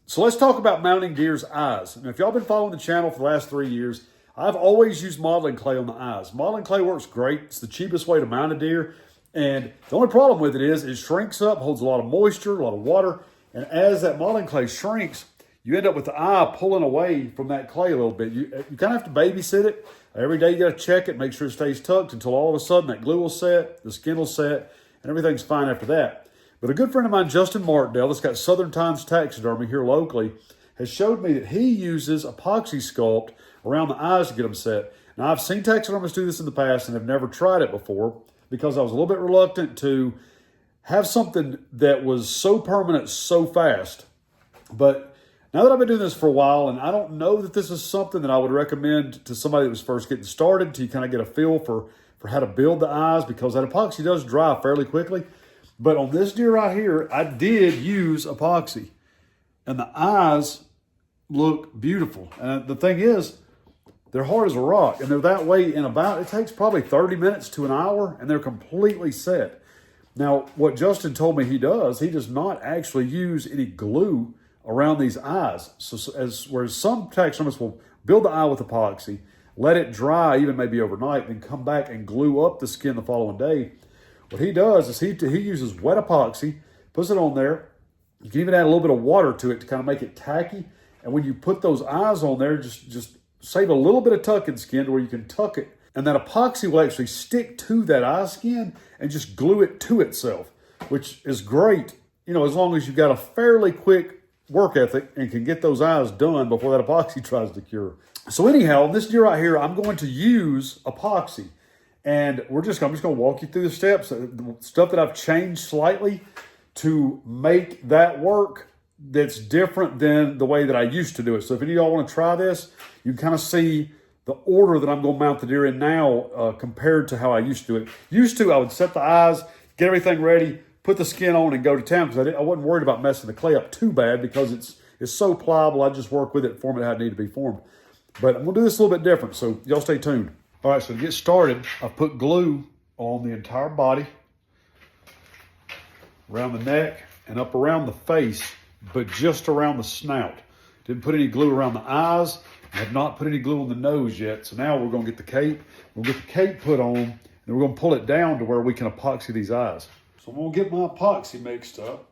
So let's talk about mounting deer's eyes. And if y'all been following the channel for the last 3 years, I've always used modeling clay on the eyes. Modeling clay works great. It's the cheapest way to mount a deer. And the only problem with it is it shrinks up, holds a lot of moisture, a lot of water. And as that modeling clay shrinks, you end up with the eye pulling away from that clay a little bit. You kind of have to babysit it. Every day you got to check it, make sure it stays tucked until all of a sudden that glue will set, the skin will set, and everything's fine after that. But a good friend of mine, Justin Martindale, that's got Southern Times Taxidermy here locally, has showed me that he uses epoxy sculpt around the eyes to get them set. Now, I've seen taxidermists do this in the past and have never tried it before because I was a little bit reluctant to have something that was so permanent so fast. But now that I've been doing this for a while, and I don't know that this is something that I would recommend to somebody that was first getting started to kind of get a feel for how to build the eyes, because that epoxy does dry fairly quickly. But on this deer right here, I did use epoxy, and the eyes look beautiful. And the thing is, they're hard as a rock, and they're that way in about, it takes probably 30 minutes to an hour, and they're completely set. Now, what Justin told me he does not actually use any glue around these eyes. Whereas some taxidermists will build the eye with epoxy, let it dry even maybe overnight, then come back and glue up the skin the following day. What he does is he uses wet epoxy, puts it on there. You can even add a little bit of water to it to kind of make it tacky. And when you put those eyes on there, just save a little bit of tucking skin to where you can tuck it. And that epoxy will actually stick to that eye skin and just glue it to itself, which is great, as long as you've got a fairly quick work ethic and can get those eyes done before that epoxy tries to cure. So anyhow, this deer right here, I'm going to use epoxy. And I'm just going to walk you through the steps, the stuff that I've changed slightly to make that work that's different than the way that I used to do it. So if any of y'all want to try this, you can kind of see the order that I'm going to mount the deer in now compared to how I used to do it. I would set the eyes, get everything ready, put the skin on, and go to town because I wasn't worried about messing the clay up too bad because it's so pliable. I just work with it, form it how it needed to be formed. But I'm going to do this a little bit different, so y'all stay tuned. All right, so to get started, I've put glue on the entire body, around the neck, and up around the face, but just around the snout. Didn't put any glue around the eyes. I have not put any glue on the nose yet. So now we're going to get the cape. We'll get the cape put on, and we're going to pull it down to where we can epoxy these eyes. So I'm going to get my epoxy mixed up.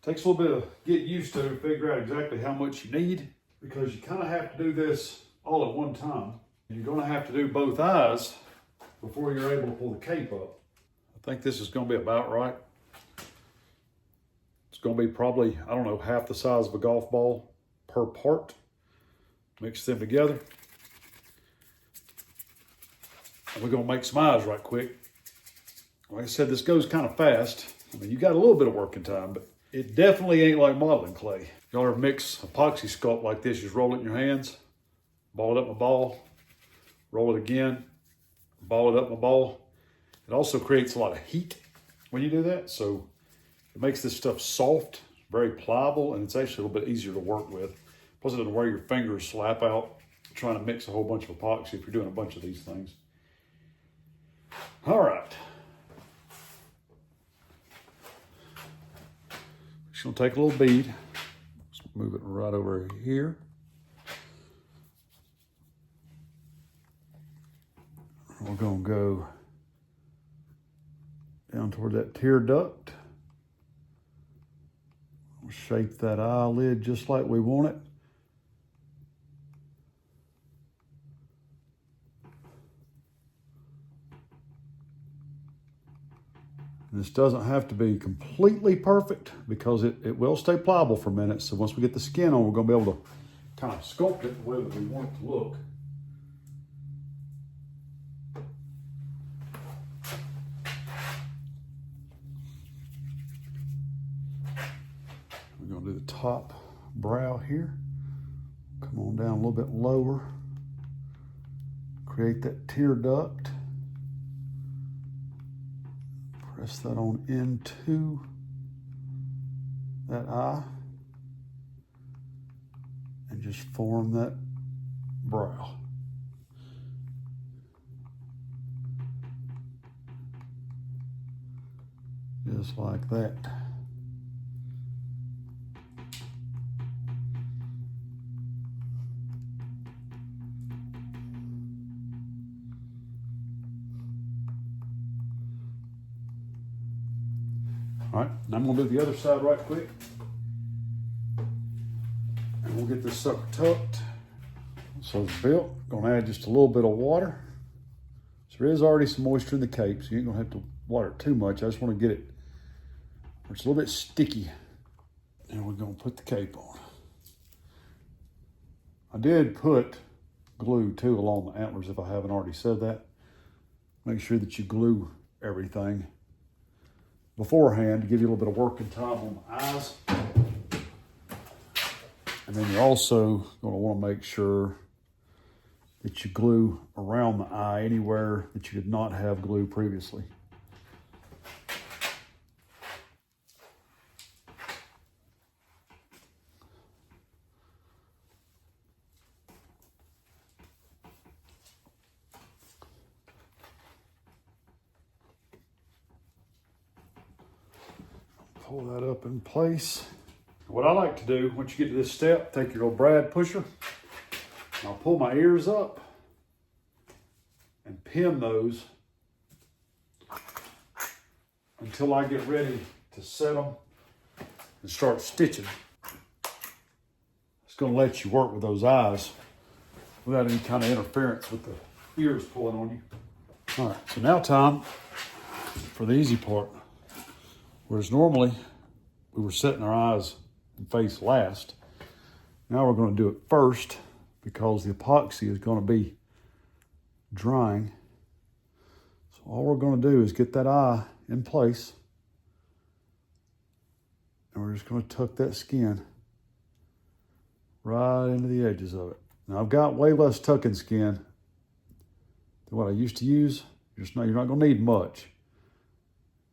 Takes a little bit of getting used to figure out exactly how much you need, because you kind of have to do this all at one time. You're going to have to do both eyes before you're able to pull the cape up. I think this is going to be about right. It's going to be probably, half the size of a golf ball per part. Mix them together. And we're going to make some eyes right quick. Like I said, this goes kind of fast. You got a little bit of working time, but it definitely ain't like modeling clay. Y'all ever mix epoxy sculpt like this? You just roll it in your hands, ball it up in a ball, roll it again, ball it up in a ball. It also creates a lot of heat when you do that. So it makes this stuff soft, very pliable, and it's actually a little bit easier to work with. Plus it doesn't wear your fingers slap out trying to mix a whole bunch of epoxy if you're doing a bunch of these things. All right. Just gonna take a little bead. Just move it right over here. We're gonna go down toward that tear duct. We'll shape that eyelid just like we want it. This doesn't have to be completely perfect because it will stay pliable for a minute. So once we get the skin on, we're going to be able to kind of sculpt it the way that we want it to look. We're going to do the top brow here. Come on down a little bit lower. Create that tear duct. Press that on into that eye and just form that brow. Just like that. All right, and I'm gonna do the other side right quick. And we'll get this sucker tucked. So it's built. Gonna add just a little bit of water. So there is already some moisture in the cape, so you ain't gonna have to water it too much. I just wanna get it where it's a little bit sticky. And we're gonna put the cape on. I did put glue too along the antlers if I haven't already said that. Make sure that you glue everything beforehand to give you a little bit of working time on the eyes. And then you're also going to want to make sure that you glue around the eye anywhere that you did not have glue previously. Pull that up in place. What I like to do, once you get to this step, take your little brad pusher, and I'll pull my ears up and pin those until I get ready to set them and start stitching. It's gonna let you work with those eyes without any kind of interference with the ears pulling on you. All right, so now time for the easy part. Whereas normally we were setting our eyes and face last, now we're going to do it first because the epoxy is going to be drying. So all we're going to do is get that eye in place, and we're just going to tuck that skin right into the edges of it. Now I've got way less tucking skin than what I used to use. You're not going to need much.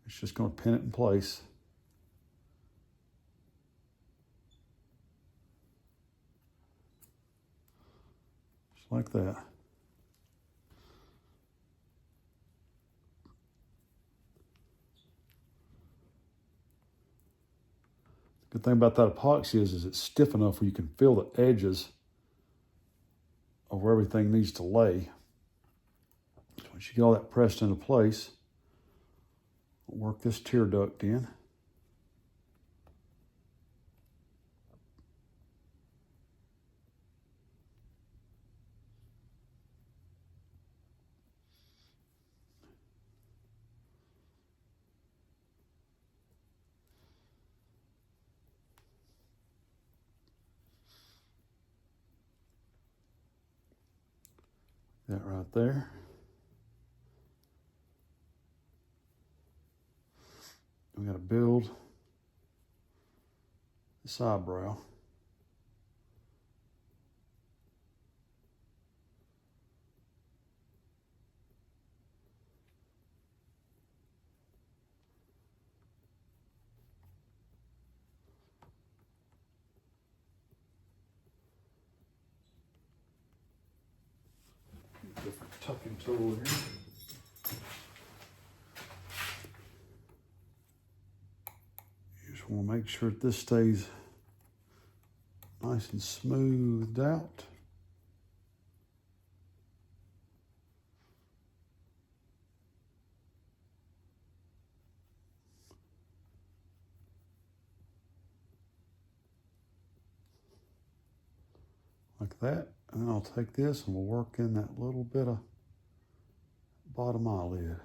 It's just going to pin it in place. Just like that. Good thing about that epoxy is it's stiff enough where you can feel the edges of where everything needs to lay. So once you get all that pressed into place, we'll work this tear duct in. That right there. We got to build this eyebrow. Different tucking tool here. We'll make sure that this stays nice and smoothed out. Like that. And then I'll take this and we'll work in that little bit of bottom eyelid.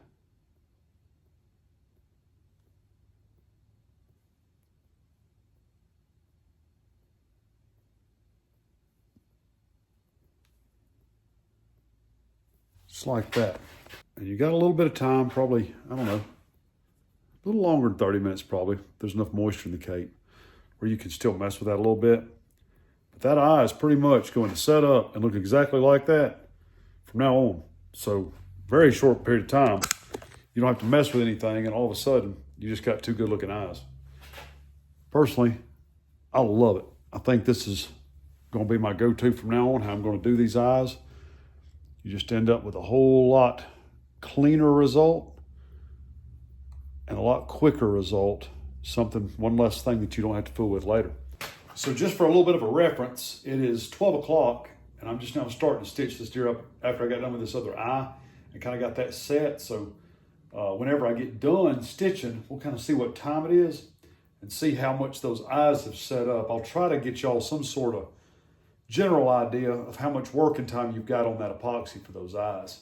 Just like that. And you got a little bit of time, probably, I don't know, a little longer than 30 minutes probably. There's enough moisture in the cape where you can still mess with that a little bit. But that eye is pretty much going to set up and look exactly like that from now on. So very short period of time, you don't have to mess with anything, and all of a sudden you just got two good looking eyes. Personally, I love it. I think this is going to be my go-to from now on, how I'm going to do these eyes. You just end up with a whole lot cleaner result and a lot quicker result. One less thing that you don't have to fool with later. So just for a little bit of a reference, it is 12 o'clock and I'm just now starting to stitch this deer up after I got done with this other eye and kind of got that set. So whenever I get done stitching, we'll kind of see what time it is and see how much those eyes have set up. I'll try to get y'all some sort of general idea of how much working time you've got on that epoxy for those eyes.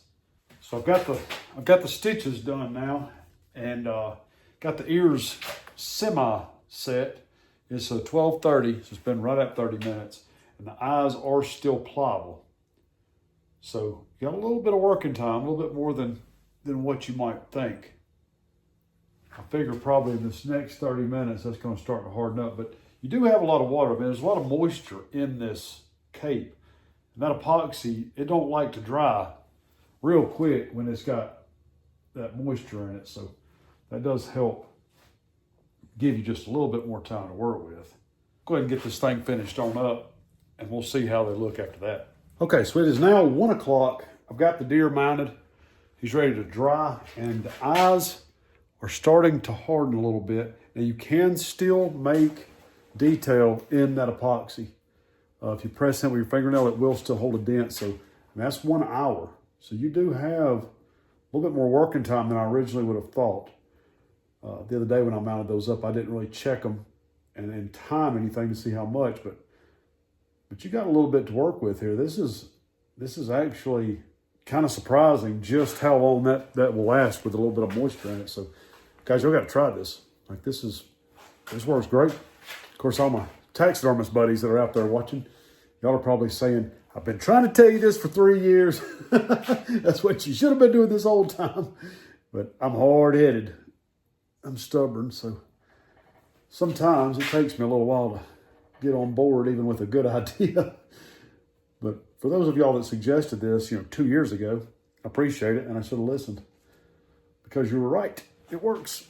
So I've got the stitches done now, and got the ears semi set. It's a 12:30, so it's been right at 30 minutes, and the eyes are still pliable. So you got a little bit of working time, a little bit more than what you might think. I figure probably in this next 30 minutes that's going to start to harden up, but you do have a lot of water. I mean, there's a lot of moisture in this cape, and that epoxy, it don't like to dry real quick when it's got that moisture in it. So that does help give you just a little bit more time to work with. Go ahead and get this thing finished on up, and we'll see how they look after that. Okay, so it is now 1 o'clock. I've got the deer mounted. He's ready to dry, and the eyes are starting to harden a little bit. Now you can still make detail in that epoxy. If you press it with your fingernail, it will still hold a dent. So that's 1 hour. So you do have a little bit more working time than I originally would have thought. The other day when I mounted those up, I didn't really check them and time anything to see how much, but you got a little bit to work with here. This is actually kind of surprising just how long that will last with a little bit of moisture in it. So guys, y'all got to try this. Like this works great. Of course, all my taxidermist buddies that are out there watching, y'all are probably saying, I've been trying to tell you this for 3 years. That's what you should have been doing this whole time. But I'm hard-headed. I'm stubborn, so sometimes it takes me a little while to get on board even with a good idea. But for those of y'all that suggested this, 2 years ago, I appreciate it, and I should have listened because you were right. It works.